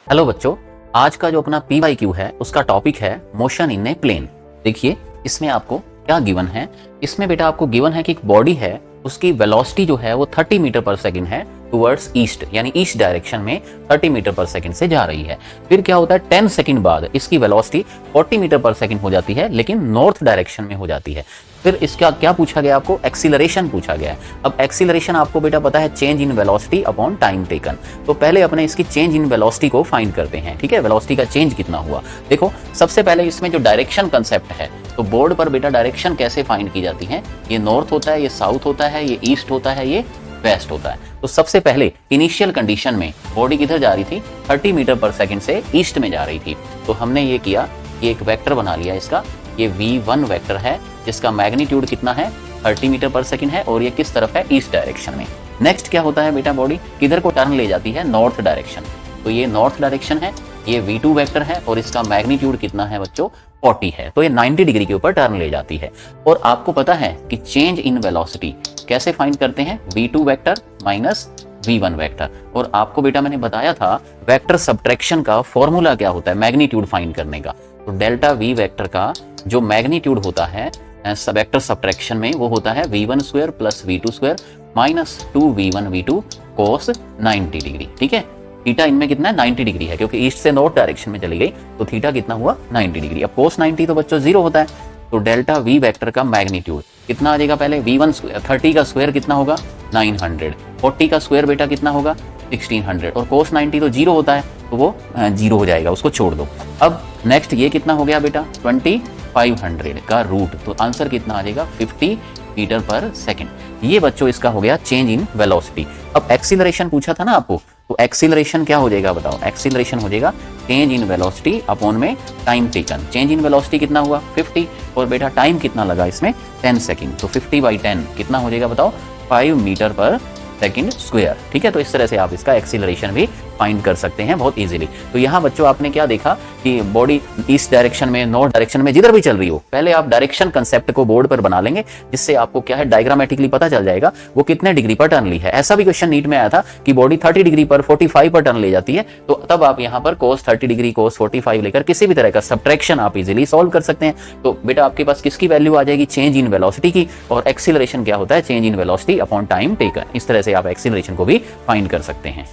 Hello बच्चों, आज का जो अपना PYQ है उसका टॉपिक है मोशन इन ए प्लेन। देखिए इसमें आपको क्या गिवन है। इसमें बेटा आपको गिवन है कि एक बॉडी है, उसकी वेलोसिटी जो है वो 30 मीटर पर सेकंड है टुवर्ड्स ईस्ट, यानी ईस्ट डायरेक्शन में 30 मीटर पर सेकंड से जा रही है। फिर क्या होता है, 10 सेकंड बाद इसकी वेलोसिटी 40 मीटर पर सेकंड हो जाती है, लेकिन नॉर्थ डायरेक्शन में हो जाती है। फिर इसका क्या पूछा गया, आपको एक्सीलरेशन पूछा गया है। अब एक्सीलरेशन आपको बेटा पता है change in velocity upon time taken. तो पहले अपने इसकी चेंज इन वेलोसिटी को फाइंड करते हैं। ठीक है, वेलोसिटी का चेंज कितना हुआ। देखो सबसे पहले इसमें जो डायरेक्शन कंसेप्ट है, तो बोर्ड पर बेटा डायरेक्शन कैसे फाइंड की जाती है। ये नॉर्थ होता है, ये साउथ होता है, ये ईस्ट होता है, ये वेस्ट होता है। तो सबसे पहले इनिशियल कंडीशन में बॉडी किधर जा रही थी, 30 मीटर पर सेकंड से ईस्ट में जा रही थी। तो हमने ये किया कि एक वेक्टर बना लिया इसका, ये v1 वेक्टर है जिसका मैग्नीट्यूड कितना है, 30 मीटर पर सेकंड है, और ये किस तरफ है, ईस्ट डायरेक्शन में। नेक्स्ट क्या होता है बेटा, बॉडी किधर को टर्न ले जाती है, नॉर्थ डायरेक्शन। तो ये नॉर्थ डायरेक्शन है, ये v2 वेक्टर है और इसका मैग्नीट्यूड कितना है बच्चों, 40 है। तो ये 90 डिग्री के ऊपर टर्न ले जाती है। और आपको पता है कि चेंज इन वेलोसिटी कैसे फाइंड करते हैं, v2 vector minus v1 vector. और आपको बेटा मैंने बताया था वेक्टर सब्ट्रैक्शन का फॉर्मूला क्या होता है मैग्नीट्यूड फाइंड करने का। तो डेल्टा v वेक्टर का जो मैग्नीट्यूड होता है वेक्टर सब्ट्रैक्शन में, वो होता है v1 square plus v2 square minus 2v1 v2 कोस 90 डिग्री। ठीक है, थीटा इनमें कितना है, 90 डिग्री है, क्योंकि ईस्ट से नॉर्थ डायरेक्शन में चली गई तो थीटा कितना हुआ, 90 डिग्री। अब कोस 90 तो बच्चों 0 होता है। तो डेल्टा v वेक्टर का मैग्नीट्यूड कितना आ जाएगा, पहले v1 30 का स्क्वायर कितना होगा, 900, 40 का स्क्वायर बेटा कितना होगा, 1600, और कोस 90 तो 0 होता है तो वो 0 हो जाएगा, उसको छोड़ दो। अब नेक्स्ट ये कितना हो गया बेटा, 2500 का रूट, तो आंसर कितना आ जाएगा, 50 मीटर पर सेकंड। ये बच्चों इसका हो गया चेंज इन वेलोसिटी। अब एक्सीलरेशन पूछा था ना आपको, तो एक्सीलरेशन क्या हो जाएगा बताओ, एक्सीलरेशन हो जाएगा चेंज इन वेलोसिटी अपॉन में time taken. Change in velocity कितना हुआ, 50, और बेटा टाइम कितना लगा इसमें, 10 सेकंड। तो 50/10 कितना हो जाएगा बताओ, 5 मीटर पर सेकंड स्क्वायर। ठीक है, तो इस तरह से आप इसका एक्सीलरेशन भी फाइंड कर सकते हैं बहुत इजीली। तो यहाँ बच्चों आपने क्या देखा कि बॉडी ईस्ट डायरेक्शन में, नॉर्थ डायरेक्शन में, जिधर भी चल रही हो, पहले आप डायरेक्शन कंसेप्ट को बोर्ड पर बना लेंगे, जिससे आपको क्या है डायग्रामेटिकली पता चल जाएगा वो कितने डिग्री पर टर्न ली है। ऐसा भी क्वेश्चन नीट में आया था कि बॉडी 30 डिग्री पर 45 पर टर्न ले जाती है, तो तब आप यहाँ पर cos 30 डिग्री cos 45 लेकर किसी भी तरह का सब्ट्रैक्शन आप इजीली सॉल्व कर सकते हैं। तो बेटा आपके पास किसकी वैल्यू आ जाएगी, चेंज इन वेलोसिटी की, और एक्सीलरेशन क्या होता है, change in velocity upon time taken. इस तरह से आप एक्सीलरेशन को भी फाइंड कर सकते हैं।